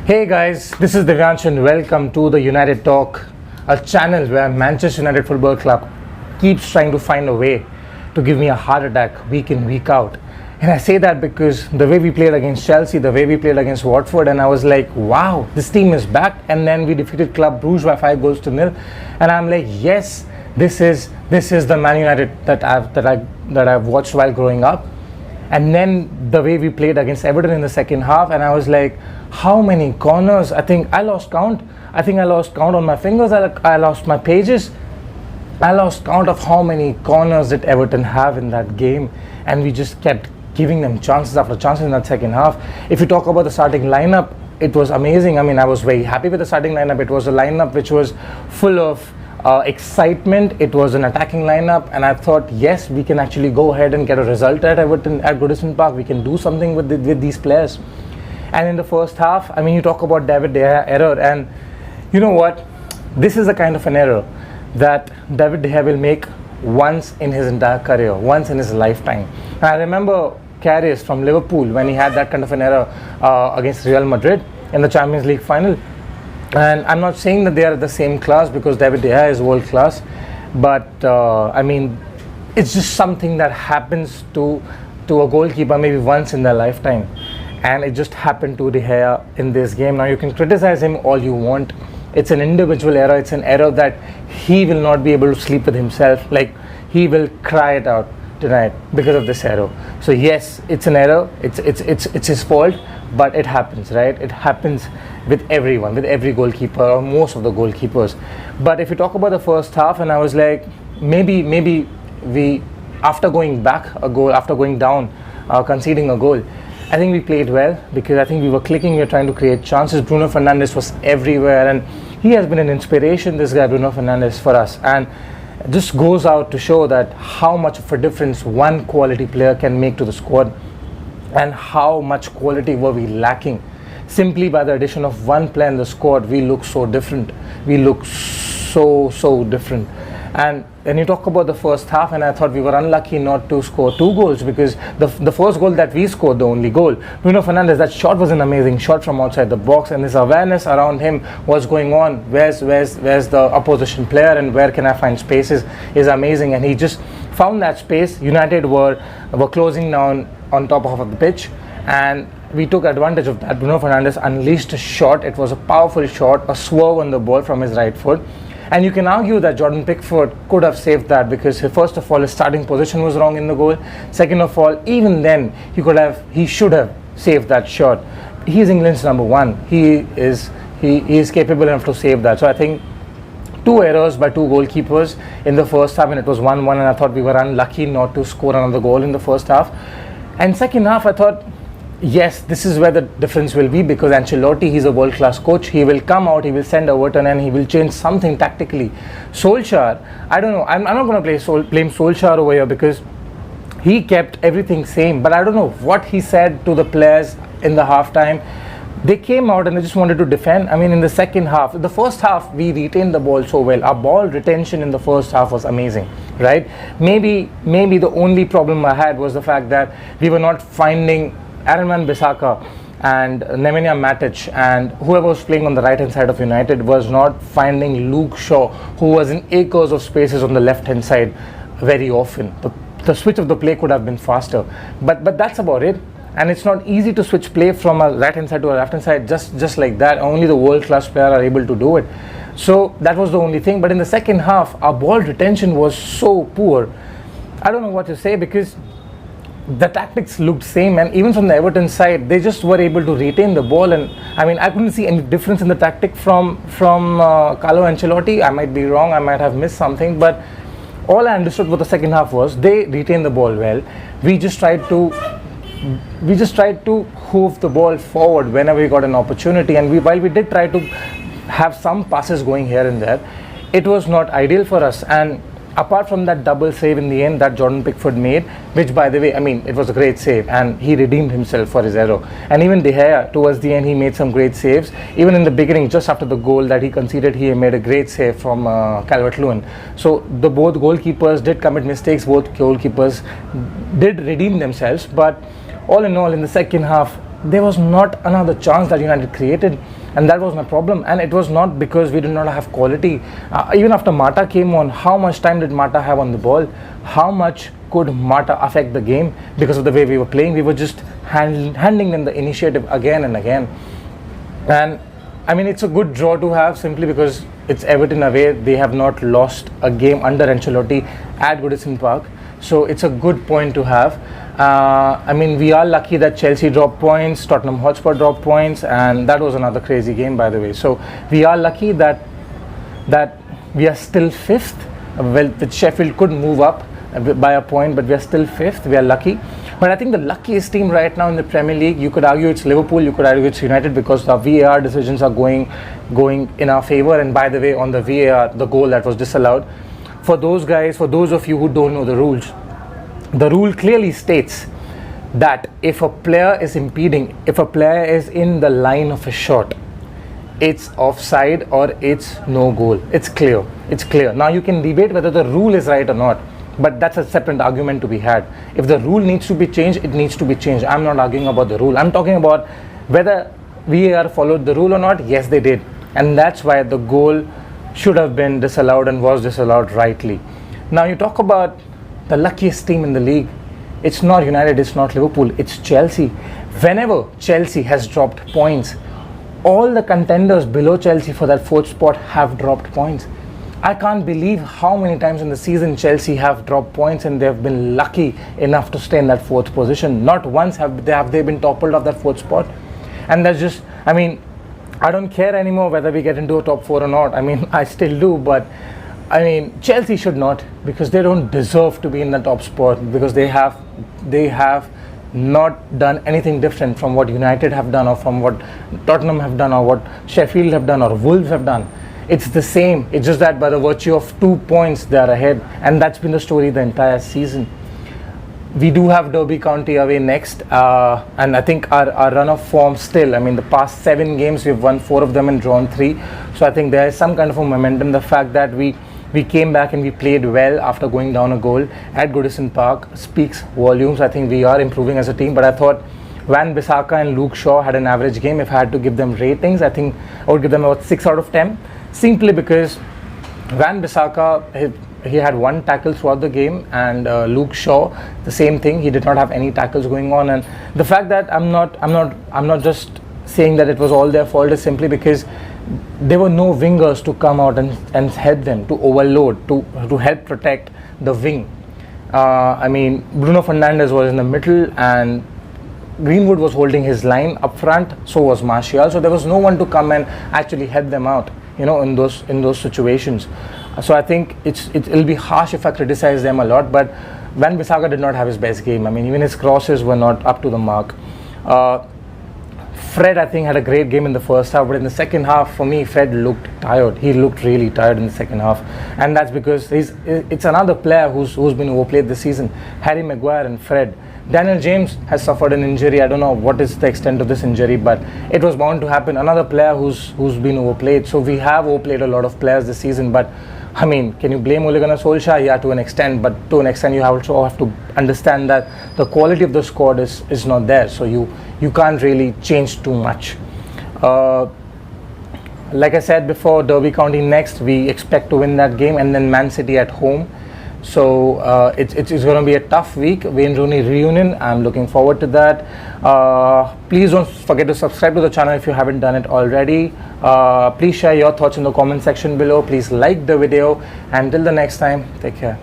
Hey guys, this is Divyansh and welcome to the United Talk, a channel where Manchester United Football Club keeps trying to find a way to give me a heart attack week in, week out. And I say that because the way we played against Chelsea, the way we played against Watford, and I was like, wow, this team is back. And then we defeated Club Brugge by 5-0. And I'm like, yes, this is the Man United that I've watched while growing up. And then the way we played against Everton in the second half, and I was like, how many corners? I think I lost count. I think I lost count on my fingers. I lost my pages. I lost count of how many corners did Everton have in that game, and we just kept giving them chances after chances in that second half. If you talk about the starting lineup, it was amazing. I mean, I was very happy with the starting lineup. It was a lineup which was full of excitement. It was an attacking lineup, and I thought, yes, we can actually go ahead and get a result at Everton at Goodison Park. We can do something with these players. And in the first half, I mean, you talk about David De Gea error, and you know what? This is the kind of an error that David De Gea will make once in his entire career, once in his lifetime. And I remember Karius from Liverpool when he had that kind of an error against Real Madrid in the Champions League final. And I'm not saying that they are the same class, because David De Gea is world class, but I mean, it's just something that happens to a goalkeeper maybe once in their lifetime, and it just happened to De Gea in this game. Now you can criticize him all you want. It's an individual error. It's an error that he will not be able to sleep with himself. Like, he will cry it out tonight because of this error. So yes, it's an error. It's his fault, but it happens, right? It happens with everyone, with every goalkeeper or most of the goalkeepers. But if you talk about the first half, and I was like, maybe we, after going back a goal, after going down, conceding a goal, I think we played well, because I think we were clicking, we were trying to create chances. Bruno Fernandes was everywhere, and he has been an inspiration, this guy Bruno Fernandes, for us. And just goes out to show that how much of a difference one quality player can make to the squad, and how much quality were we lacking. Simply by the addition of one player in the squad, we look so different. We look so different. And when you talk about the first half, and I thought we were unlucky not to score 2 goals, because the first goal that we scored, the only goal, Bruno Fernandes, that shot was an amazing shot from outside the box, and his awareness around him, what's going on, where's the opposition player, and where can I find spaces, is amazing. And he just found that space. United were closing down on top of the pitch, and we took advantage of that. Bruno Fernandes unleashed a shot. It was a powerful shot, a swerve on the ball from his right foot. And you can argue that Jordan Pickford could have saved that, because first of all, his starting position was wrong in the goal. Second of all, even then, he should have saved that shot. He's England's number 1. He is capable enough to save that. So I think 2 errors by 2 goalkeepers in the first half, and it was 1-1, and I thought we were unlucky not to score another goal in the first half. And second half, I thought, yes, this is where the difference will be, because Ancelotti, he's a world-class coach. He will come out, he will send Everton, and he will change something tactically. Solskjaer, I don't know. I'm not going to blame Solskjaer over here, because he kept everything same. But I don't know what he said to the players in the halftime. They came out and they just wanted to defend. I mean, in the second half, the first half, we retained the ball so well. Our ball retention in the first half was amazing, right? Maybe the only problem I had was the fact that we were not finding Aaron Wan-Bissaka and Nemanja Matic, and whoever was playing on the right hand side of United was not finding Luke Shaw, who was in acres of spaces on the left hand side very often. The switch of the play could have been faster, but that's about it. And it's not easy to switch play from a right hand side to a left hand side just like that. Only the world class player are able to do it. So that was the only thing. But in the second half, our ball retention was so poor. I don't know what to say, because the tactics looked same, and even from the Everton side, they just were able to retain the ball. And I mean, I couldn't see any difference in the tactic from Carlo Ancelotti. I might be wrong, I might have missed something, but all I understood for the second half was they retained the ball well. We just tried to hoof the ball forward whenever we got an opportunity, and while we did try to have some passes going here and there, it was not ideal for us. And apart from that double save in the end that Jordan Pickford made, which, by the way, I mean, it was a great save, and he redeemed himself for his error. And even De Gea, towards the end, he made some great saves. Even in the beginning, just after the goal that he conceded, he made a great save from Calvert-Lewin. So both goalkeepers did commit mistakes. Both goalkeepers did redeem themselves. But all in all, in the second half, there was not another chance that United created, and that was my problem. And it was not because we did not have quality. Even after Mata came on, how much time did Mata have on the ball? How much could Mata affect the game? Because of the way we were playing, we were just handing them the initiative again and again. And I mean, it's a good draw to have, simply because it's Everton away. They have not lost a game under Ancelotti at Goodison Park, so it's a good point to have. I mean, we are lucky that Chelsea dropped points, Tottenham Hotspur dropped points, and that was another crazy game, by the way. So we are lucky that we are still fifth. Well, the Sheffield could move up by a point, but we are still fifth. We are lucky. But I think the luckiest team right now in the Premier League, you could argue it's Liverpool, you could argue it's United, because the VAR decisions are going in our favour. And by the way, on the VAR, the goal that was disallowed, for those guys, for those of you who don't know the rules, the rule clearly states that if a player is impeding, if a player is in the line of a shot, it's offside or it's no goal. It's clear. It's clear. Now you can debate whether the rule is right or not, but that's a separate argument to be had. If the rule needs to be changed, it needs to be changed. I'm not arguing about the rule. I'm talking about whether VAR followed the rule or not. Yes, they did. And that's why the goal should have been disallowed and was disallowed rightly. Now you talk about the luckiest team in the league. It's not United, it's not Liverpool, it's Chelsea. Whenever Chelsea has dropped points, all the contenders below Chelsea for that fourth spot have dropped points. I can't believe how many times in the season Chelsea have dropped points and they've been lucky enough to stay in that fourth position. Not once have they been toppled off that fourth spot. And that's just, I mean, I don't care anymore whether we get into a top four or not. I mean, I still do, but I mean, Chelsea should not, because they don't deserve to be in the top spot, because they have not done anything different from what United have done, or from what Tottenham have done, or what Sheffield have done, or Wolves have done. It's the same. It's just that by the virtue of 2 points they are ahead, and that's been the story the entire season. We do have Derby County away next, and I think our run of form still, I mean, the past 7 games we've won 4 of them and drawn 3, so I think there is some kind of a momentum. The fact that we came back and we played well after going down a goal at Goodison Park speaks volumes. I think we are improving as a team, but I thought Van Bissaka and Luke Shaw had an average game. If I had to give them ratings, I think I would give them about 6 out of 10, simply because Van Bissaka, he had 1 tackle throughout the game, and Luke Shaw, the same thing. He did not have any tackles going on. And the fact that I'm not just saying that it was all their fault is simply because there were no wingers to come out and help them, to overload, to help protect the wing. I mean, Bruno Fernandes was in the middle and Greenwood was holding his line up front, so was Martial. So there was no one to come and actually help them out, you know, in those situations. So I think it'll be harsh if I criticize them a lot, but Van Bissaka did not have his best game. I mean, even his crosses were not up to the mark. Fred, I think, had a great game in the first half, but in the second half, for me, Fred looked tired. He looked really tired in the second half, and that's because it's another player who's been overplayed this season. Harry Maguire and Fred. Daniel James has suffered an injury. I don't know what is the extent of this injury, but it was bound to happen. Another player who's been overplayed. So we have overplayed a lot of players this season, but I mean, can you blame Ole Gunnar Solskjaer? Yeah, to an extent, but to an extent you also have to understand that the quality of the squad is not there, so you can't really change too much. Like I said before, Derby County next, we expect to win that game, and then Man City at home. So it's going to be a tough week. Wayne Rooney reunion, I'm looking forward to that. Please don't forget to subscribe to the channel if you haven't done it already. Please share your thoughts in the comment section below. Please like the video, and till the next time, take care.